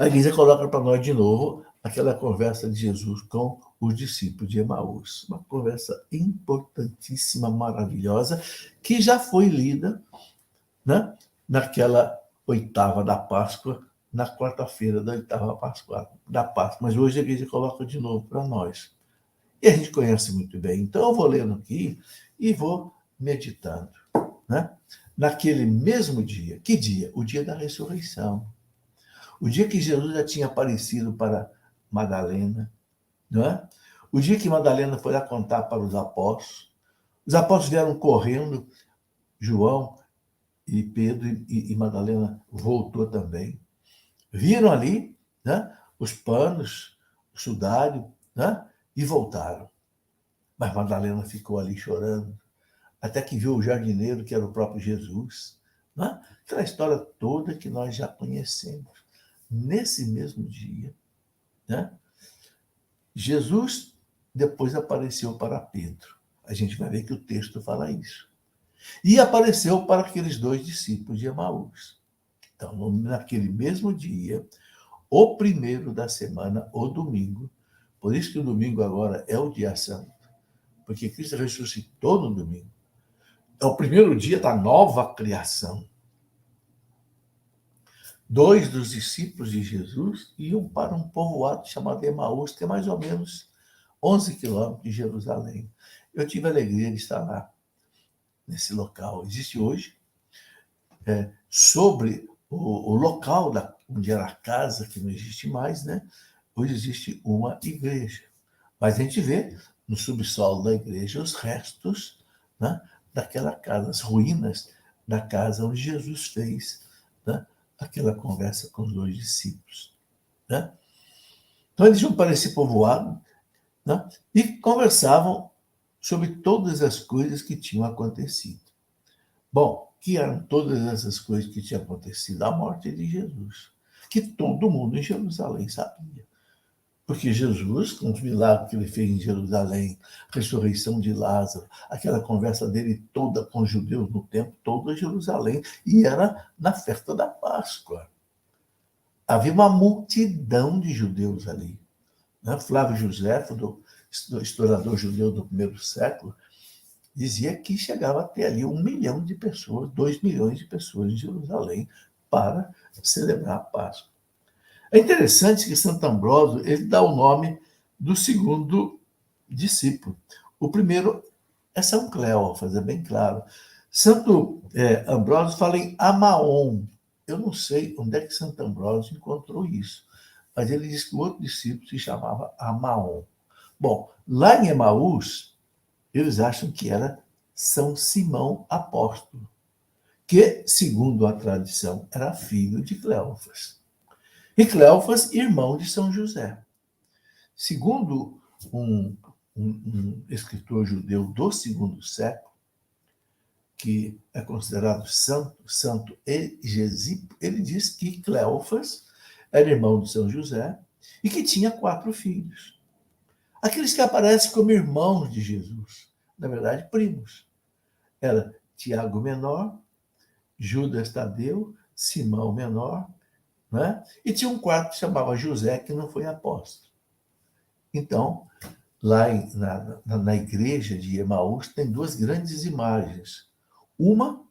A igreja coloca para nós de novo aquela conversa de Jesus com os discípulos de Emaús. Uma conversa importantíssima, maravilhosa, que já foi lida, né, naquela oitava da Páscoa, na quarta-feira da oitava da Páscoa. Mas hoje a igreja coloca de novo para nós. E a gente conhece muito bem. Então eu vou lendo aqui e vou meditando. Né? Naquele mesmo dia. Que dia? O dia da ressurreição. O dia que Jesus já tinha aparecido para Madalena. Não é? O dia que Madalena foi lá contar para os apóstolos. Os apóstolos vieram correndo, João e Pedro e Madalena voltou também. Viram ali, né, os panos, o sudário, né, e voltaram. Mas Madalena ficou ali chorando, até que viu o jardineiro, que era o próprio Jesus. Né? Aquela história toda que nós já conhecemos. Nesse mesmo dia, né, Jesus depois apareceu para Pedro. A gente vai ver que o texto fala isso. E apareceu para aqueles dois discípulos de Emaús. Então, naquele mesmo dia, o primeiro da semana, o domingo, por isso que o domingo agora é o dia santo, porque Cristo ressuscitou no domingo. É o primeiro dia da nova criação. Dois dos discípulos de Jesus iam para um povoado chamado Emaús, que é mais ou menos 11 quilômetros de Jerusalém. Eu tive a alegria de estar lá, nesse local. Existe hoje, sobre o local onde era a casa, que não existe mais, né? Hoje existe uma igreja. Mas a gente vê no subsolo da igreja os restos, né, daquela casa, as ruínas da casa onde Jesus fez, né, aquela conversa com os dois discípulos. Né? Então eles iam para esse povoado, né, e conversavam sobre todas as coisas que tinham acontecido. Bom, que eram todas essas coisas que tinham acontecido? A morte de Jesus, que todo mundo em Jerusalém sabia. Porque Jesus, com os milagres que ele fez em Jerusalém, a ressurreição de Lázaro, aquela conversa dele toda com os judeus no templo, toda Jerusalém, e era na festa da Páscoa. Havia uma multidão de judeus ali. Né? Flávio Josefo, do historiador judeu do primeiro século, dizia que chegava a ter ali 1 milhão de pessoas, 2 milhões de pessoas em Jerusalém para celebrar a Páscoa. É interessante que Santo Ambrósio ele dá o nome do segundo discípulo. O primeiro é São Cleófas, é bem claro. Santo Ambrósio fala em Amaon. Eu não sei onde é que Santo Ambrósio encontrou isso, mas ele diz que o outro discípulo se chamava Amaon. Bom, lá em Emaús, eles acham que era São Simão Apóstolo, que, segundo a tradição, era filho de Cleófas. E Cleófas, irmão de São José. Segundo um escritor judeu do segundo século, que é considerado santo Egesipo, ele diz que Cleófas era irmão de São José e que tinha 4 filhos. Aqueles que aparecem como irmãos de Jesus, na verdade, primos. Era Tiago menor, Judas Tadeu, Simão menor, né? E tinha um quarto que chamava José, que não foi apóstolo. Então, lá na igreja de Emaús, tem 2 grandes imagens. Uma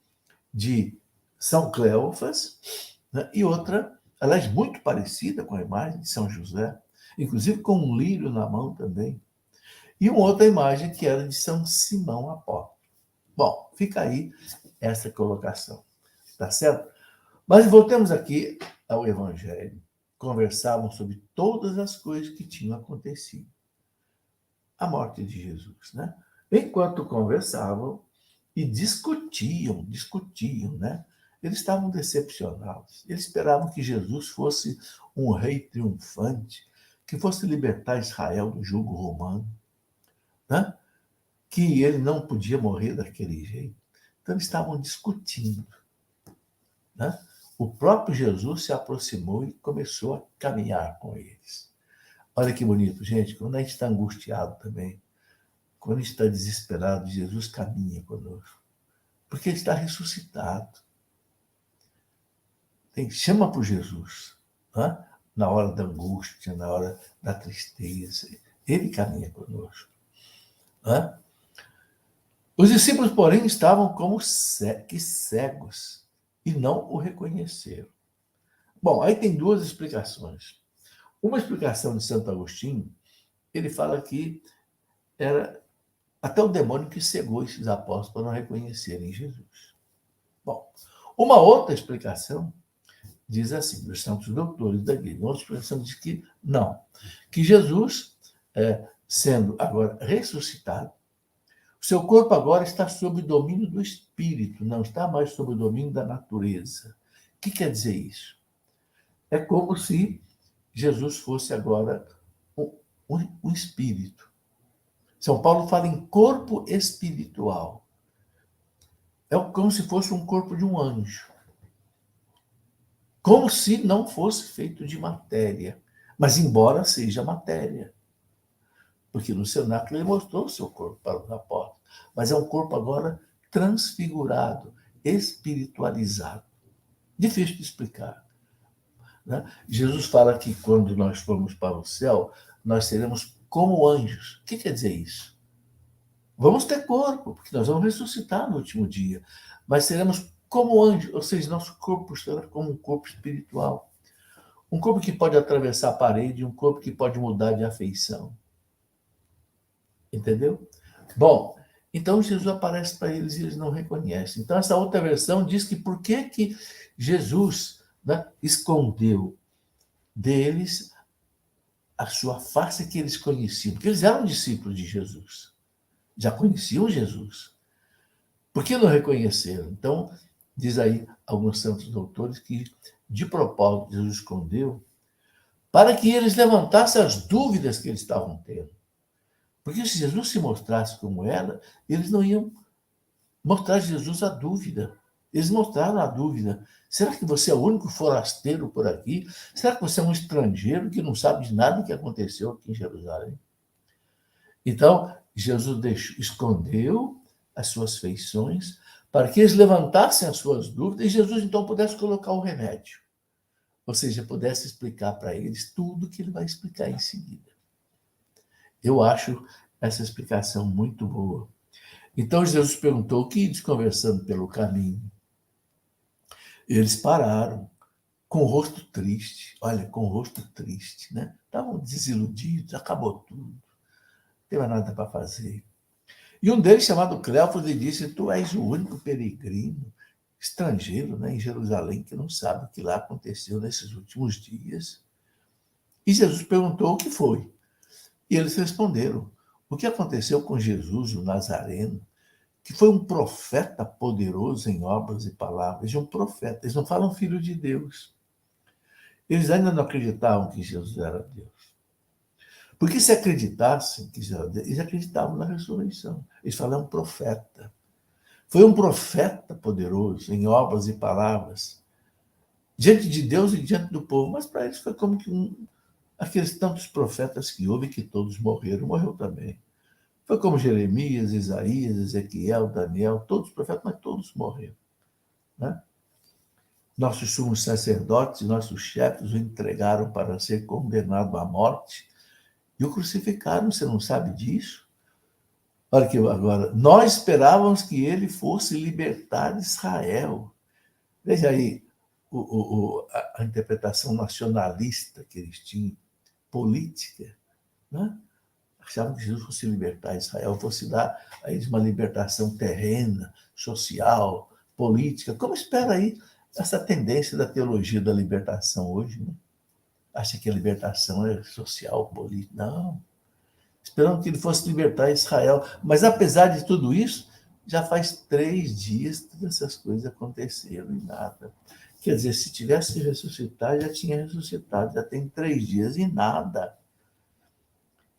de São Cleófas, né? E outra, aliás, muito parecida com a imagem de São José, inclusive com um lírio na mão também. E uma outra imagem que era de São Simão Apóstolo. Bom, fica aí essa colocação. Tá certo? Mas voltemos aqui ao Evangelho. Conversavam sobre todas as coisas que tinham acontecido. A morte de Jesus, né? Enquanto conversavam e discutiam, né? Eles estavam decepcionados. Eles esperavam que Jesus fosse um rei triunfante, que fosse libertar Israel do jugo romano, né? Que ele não podia morrer daquele jeito. Então, eles estavam discutindo, né? O próprio Jesus se aproximou e começou a caminhar com eles. Olha que bonito, gente. Quando a gente está angustiado também, quando a gente está desesperado, Jesus caminha conosco. Porque ele está ressuscitado. Chama por Jesus. Né? na hora da angústia, na hora da tristeza. Ele caminha conosco. Né? Os discípulos, porém, estavam como cegos e não o reconheceram. Bom, aí tem duas explicações. Uma explicação de Santo Agostinho, ele fala que era até o demônio que cegou esses apóstolos para não reconhecerem Jesus. Bom, uma outra explicação diz assim, dos santos doutores da igreja, uma outra explicação diz que não, que Jesus, sendo agora ressuscitado, o seu corpo agora está sob o domínio do Espírito, não está mais sob o domínio da natureza. O que quer dizer isso? É como se Jesus fosse agora um espírito. São Paulo fala em corpo espiritual. É como se fosse um corpo de um anjo. Como se não fosse feito de matéria, mas embora seja matéria. Porque no cenáculo ele mostrou o seu corpo para os apóstolos. Mas é um corpo agora transfigurado, espiritualizado. Difícil de explicar. Né? Jesus fala que quando nós formos para o céu, nós seremos como anjos. O que quer dizer isso? Vamos ter corpo, porque nós vamos ressuscitar no último dia. Mas seremos como anjos, ou seja, nosso corpo será como um corpo espiritual. Um corpo que pode atravessar a parede, um corpo que pode mudar de afeição. Entendeu? Bom, então Jesus aparece para eles e eles não reconhecem. Então, essa outra versão diz que por que Jesus, né, escondeu deles a sua face que eles conheciam, porque eles eram discípulos de Jesus, já conheciam Jesus. Por que não reconheceram? Então, diz aí alguns santos doutores que, de propósito, Jesus escondeu para que eles levantassem as dúvidas que eles estavam tendo. Porque se Jesus se mostrasse como era, eles não iam mostrar a Jesus a dúvida. Eles mostraram a dúvida. Será que você é o único forasteiro por aqui? Será que você é um estrangeiro que não sabe de nada que aconteceu aqui em Jerusalém? Então, Jesus escondeu as suas feições para que eles levantassem as suas dúvidas e Jesus, então, pudesse colocar o remédio. Ou seja, pudesse explicar para eles tudo que ele vai explicar em seguida. Eu acho essa explicação muito boa. Então, Jesus perguntou o que eles conversando pelo caminho. Eles pararam com o rosto triste. Olha, com o rosto triste, né? Estavam desiludidos, acabou tudo. Não tem mais nada para fazer. E um deles, chamado Cleófas, lhe disse: tu és o único peregrino, estrangeiro, né, em Jerusalém, que não sabe o que lá aconteceu nesses últimos dias. E Jesus perguntou o que foi. E eles responderam: o que aconteceu com Jesus, o Nazareno, que foi um profeta poderoso em obras e palavras, de um profeta. Eles não falam filho de Deus. Eles ainda não acreditavam que Jesus era Deus. Porque se acreditassem que Jesus era Deus, eles acreditavam na ressurreição. Eles falam um profeta. Foi um profeta poderoso em obras e palavras, diante de Deus e diante do povo. Mas para eles foi como que aqueles tantos profetas que houve, que todos morreram, morreu também. Foi como Jeremias, Isaías, Ezequiel, Daniel, todos os profetas, mas todos morreram. Né? Nossos sumos sacerdotes, nossos chefes o entregaram para ser condenado à morte e o crucificaram. Você não sabe disso? Olha que agora, nós esperávamos que ele fosse libertar Israel. Veja aí a interpretação nacionalista que eles tinham, política, né? Achavam que Jesus fosse libertar Israel, fosse dar a eles uma libertação terrena, social, política. Como espera aí essa tendência da teologia da libertação hoje? Né? Acha que a libertação é social, política? Não. Esperando que ele fosse libertar Israel. Mas, apesar de tudo isso, já faz 3 dias que todas essas coisas aconteceram e nada. Quer dizer, se tivesse ressuscitado, já tinha ressuscitado. Já tem 3 dias e nada.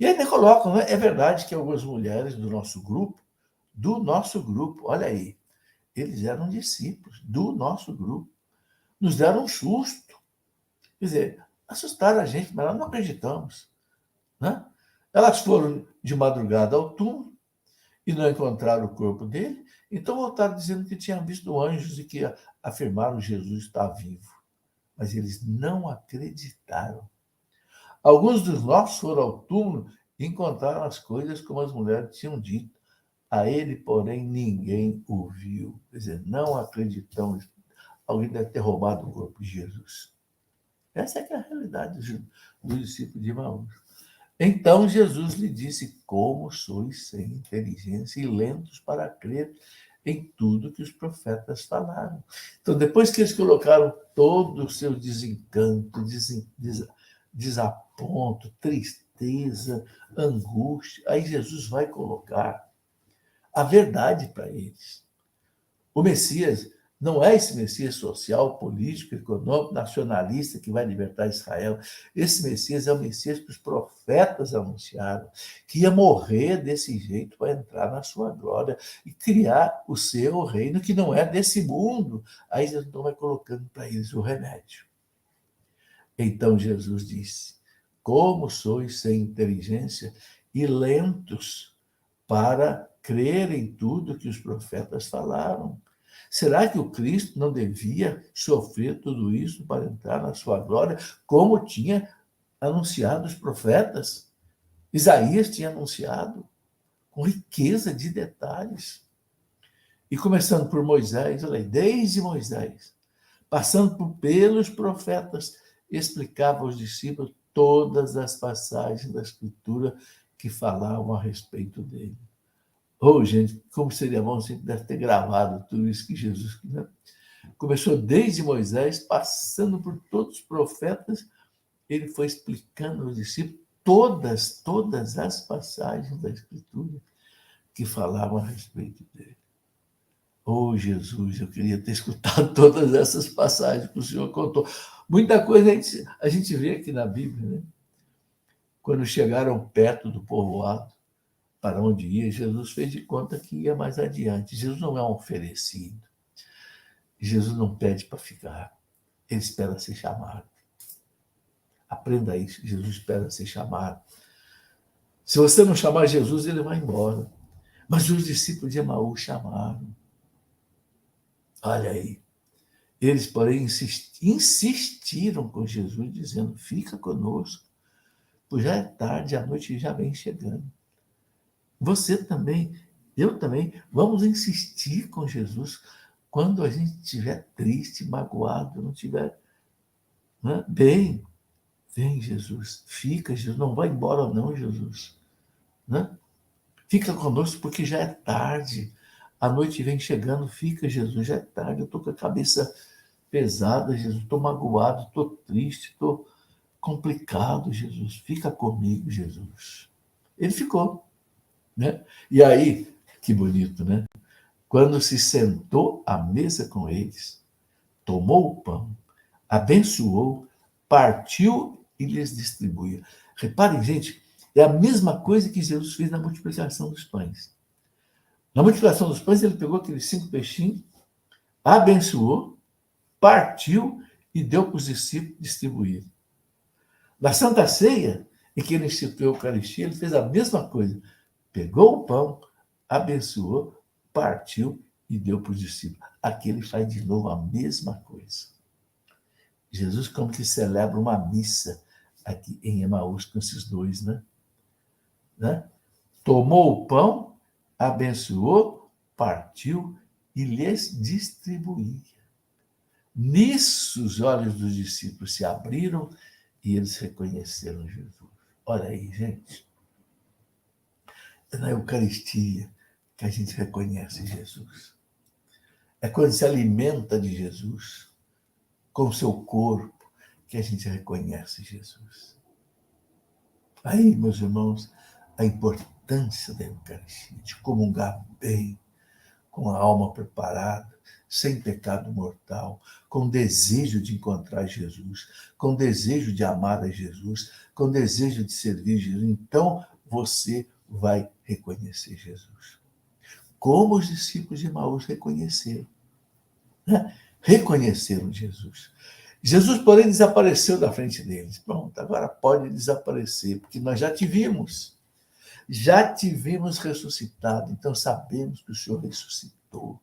E ainda colocam, né? É verdade que algumas mulheres do nosso grupo, olha aí, eles eram discípulos do nosso grupo, nos deram um susto. Quer dizer, assustaram a gente, mas nós não acreditamos. Né? Elas foram de madrugada ao túmulo e não encontraram o corpo dele, então voltaram dizendo que tinham visto anjos e que afirmaram que Jesus está vivo. mas eles não acreditaram. Alguns dos nossos foram ao túmulo e encontraram as coisas como as mulheres tinham dito. A ele, porém, ninguém ouviu. Quer dizer, não acreditamos. Alguém deve ter roubado o corpo de Jesus. Essa é que é a realidade do discípulo de Emaús. Então Jesus lhe disse: como sois sem inteligência e lentos para crer em tudo que os profetas falaram. Então, depois que eles colocaram todo o seu desencanto, desaponto, tristeza, angústia, aí Jesus vai colocar a verdade para eles. O Messias não é esse Messias social, político, econômico, nacionalista que vai libertar Israel. Esse Messias é o Messias que os profetas anunciaram, que ia morrer desse jeito para entrar na sua glória e criar o seu reino, que não é desse mundo. Aí Jesus vai colocando para eles o remédio. Então Jesus disse: como sois sem inteligência e lentos para crer em tudo que os profetas falaram. Será que o Cristo não devia sofrer tudo isso para entrar na sua glória, como tinha anunciado os profetas? Isaías tinha anunciado, com riqueza de detalhes. E começando por Moisés, olha aí, desde Moisés, passando pelos profetas, explicava aos discípulos todas as passagens da Escritura que falavam a respeito dele. Oh, gente, como seria bom se pudesse ter gravado tudo isso que Jesus, né, começou desde Moisés, passando por todos os profetas, ele foi explicando aos discípulos todas as passagens da Escritura que falavam a respeito dele. Oh, Jesus, eu queria ter escutado todas essas passagens que o Senhor contou. Muita coisa a gente vê aqui na Bíblia, né? Quando chegaram perto do povoado, para onde ia, Jesus fez de conta que ia mais adiante. Jesus não é um oferecido. Jesus não pede para ficar. Ele espera ser chamado. Aprenda isso. Jesus espera ser chamado. Se você não chamar Jesus, ele vai embora. Mas os discípulos de Emaús chamaram. Olha aí. Eles, porém, insistiram com Jesus, dizendo: fica conosco, pois já é tarde, a noite já vem chegando. Você também, eu também, vamos insistir com Jesus quando a gente estiver triste, magoado, não estiver, né, bem. Vem, Jesus, fica, Jesus, não vai embora não, Jesus. Né? Fica conosco porque já é tarde, a noite vem chegando, fica, Jesus, já é tarde, eu estou com a cabeça pesada, Jesus, estou magoado, estou triste, estou complicado, Jesus, fica comigo, Jesus. Ele ficou, né? E aí, que bonito, né? Quando se sentou à mesa com eles, tomou o pão, abençoou, partiu e lhes distribuía. Reparem, gente, é a mesma coisa que Jesus fez na multiplicação dos pães. Na multiplicação dos pães, ele pegou aqueles 5 peixinhos, abençoou, partiu e deu para os discípulos distribuir. Na Santa Ceia, em que ele instituiu a Eucaristia, ele fez a mesma coisa. Pegou o pão, abençoou, partiu e deu para os discípulos. Aqui ele faz de novo a mesma coisa. Jesus como que celebra uma missa aqui em Emaús com esses dois, né? Tomou o pão, abençoou, partiu e lhes distribuía. Nisso os olhos dos discípulos se abriram e eles reconheceram Jesus. Olha aí, gente. É na Eucaristia que a gente reconhece Jesus. É quando se alimenta de Jesus, com o seu corpo, que a gente reconhece Jesus. Aí, meus irmãos, a importância da Eucaristia, de comungar bem, com a alma preparada, sem pecado mortal, com desejo de encontrar Jesus, com desejo de amar a Jesus, com desejo de servir Jesus. Então, você vai reconhecer Jesus. Como os discípulos de Emaús reconheceram. Né? Reconheceram Jesus. Jesus, porém, desapareceu da frente deles. Pronto, agora pode desaparecer, porque nós já te vimos. Já te vimos ressuscitado, então sabemos que o Senhor ressuscitou.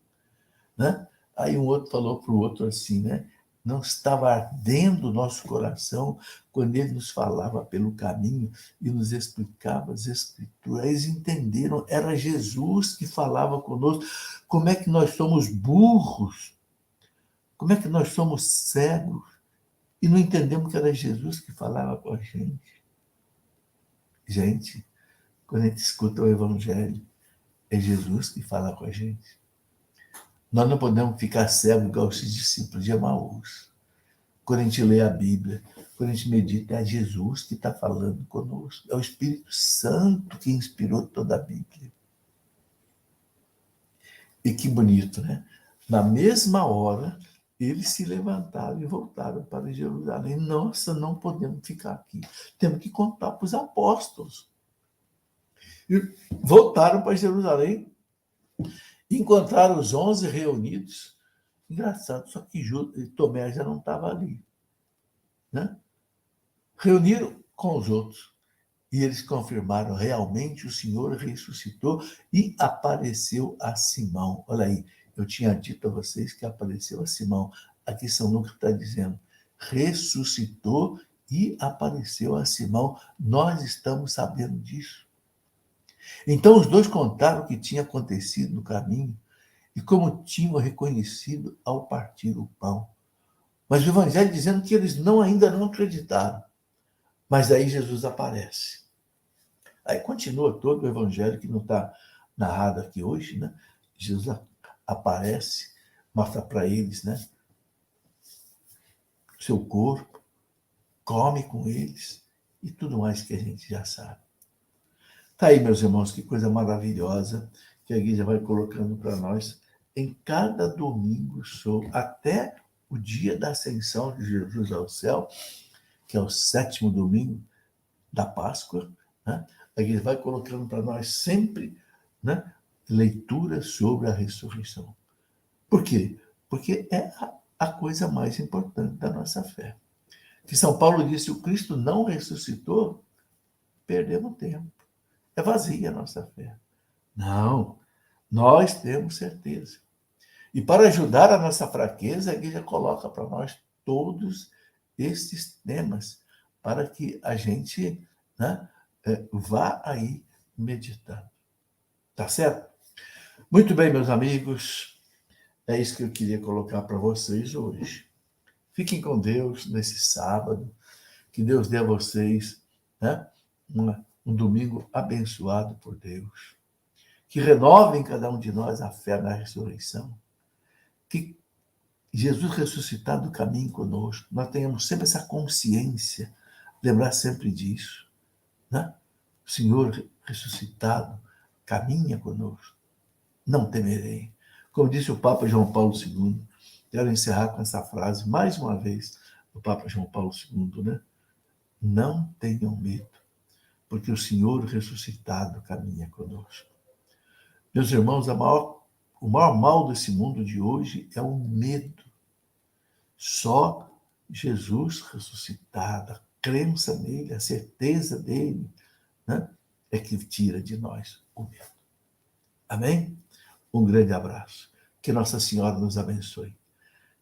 Né? Aí um outro falou para o outro assim, né? Não estava ardendo o nosso coração quando ele nos falava pelo caminho e nos explicava as Escrituras. Eles entenderam, era Jesus que falava conosco. Como é que nós somos burros? Como é que nós somos cegos e não entendemos que era Jesus que falava com a gente? Gente, quando a gente escuta o Evangelho, é Jesus que fala com a gente. Nós não podemos ficar cegos igual esses discípulos de Emaús. Quando a gente lê a Bíblia, quando a gente medita, é Jesus que está falando conosco. É o Espírito Santo que inspirou toda a Bíblia. E que bonito, né? Na mesma hora, eles se levantaram e voltaram para Jerusalém. Nossa, não podemos ficar aqui. Temos que contar para os apóstolos. E voltaram para Jerusalém, encontraram os 11 reunidos. Engraçado, só que Tomé já não estava ali. Né? Reuniram com os outros. E eles confirmaram, realmente o Senhor ressuscitou e apareceu a Simão. Olha aí, eu tinha dito a vocês que apareceu a Simão. Aqui São Lucas está dizendo, ressuscitou e apareceu a Simão. Nós estamos sabendo disso. Então os dois contaram o que tinha acontecido no caminho e como tinham reconhecido ao partir o pão. Mas o Evangelho dizendo que eles ainda não acreditaram. Mas aí Jesus aparece. Aí continua todo o Evangelho, que não está narrado aqui hoje, né? Jesus aparece, mostra para eles, né? Seu corpo, come com eles e tudo mais que a gente já sabe. Tá aí, meus irmãos, que coisa maravilhosa que a igreja vai colocando para nós em cada domingo, até o dia da ascensão de Jesus ao céu, que é o 7º domingo da Páscoa, né? A igreja vai colocando para nós sempre, né, leitura sobre a ressurreição. Por quê? Porque é a coisa mais importante da nossa fé. Que São Paulo disse, se o Cristo não ressuscitou, perdemos tempo. É vazia a nossa fé. Não, nós temos certeza. E para ajudar a nossa fraqueza, a igreja coloca para nós todos esses temas, para que a gente, né, vá aí meditando. Tá certo? Muito bem, meus amigos. É isso que eu queria colocar para vocês hoje. Fiquem com Deus nesse sábado. Que Deus dê a vocês, né, um domingo abençoado por Deus. Que renove em cada um de nós a fé na ressurreição. Que Jesus ressuscitado caminhe conosco. Nós tenhamos sempre essa consciência, lembrar sempre disso. Né? O Senhor ressuscitado caminha conosco. Não temerei. Como disse o Papa João Paulo II, quero encerrar com essa frase, mais uma vez, do Papa João Paulo II, né? Não tenham medo, porque o Senhor ressuscitado caminha conosco. Meus irmãos, o maior mal desse mundo de hoje é o medo. Só Jesus ressuscitado, a crença nele, a certeza dele, né, é que tira de nós o medo. Amém? Um grande abraço. Que Nossa Senhora nos abençoe.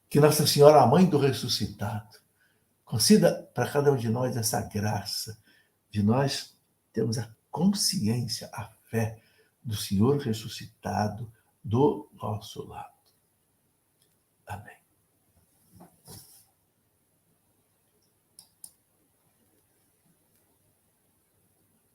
Que Nossa Senhora, a mãe do ressuscitado, conceda para cada um de nós essa graça de nós termos a consciência, a fé do Senhor ressuscitado do nosso lado. Amém.